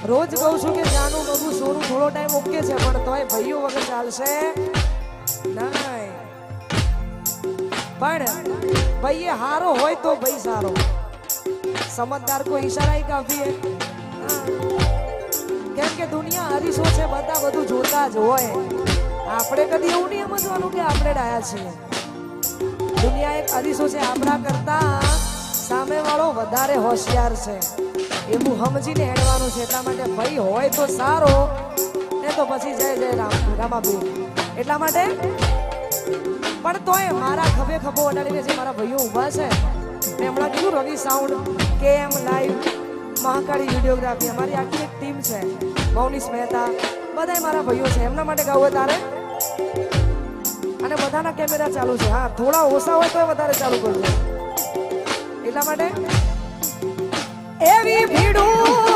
રોજ કહું છું કે જાનું બબુ સોનું થોડો ટાઈમ ઓકે છે પણ તોય ભાઈઓ વગર ચાલશે નહીં. પણ ભાઈ હારો હોય તો ભાઈ સારો. समझदार को इशारा ही काफी है. કેમ કે દુનિયા હરીશો છે, બધા બધું જોતા જ હોય. આપણે કદી એવું નહીં સમજવાનું કે આપણે ડાયા છીએ. દુનિયા એક હરીશો છે, આપણા કરતા સામે વાળો વધારે હોશિયાર છે એવું સમજીને હેડવાનું છે. એટલા માટે ભાઈ હોય તો સારો ને તો પછી જય જય રામ રામાબી. એટલા માટે પણ તોય મારા ખભે ખભો અડાડીને જે મારા ભાઈઓ ઊભા છે, મેં હમણાં કીધું Ravi sound, KM live, Mahakali videography, અમારી આખી એક ટીમ છે. મૌનીશ મહેતા, બધા મારા ભાઈઓ છે. એમના માટે ગાવું તારે અને બધાના કેમેરા ચાલુ છે. હા, થોડા ઓછા હોય તો વધારે ચાલુ કરજો. એટલા માટે એવી ભીડું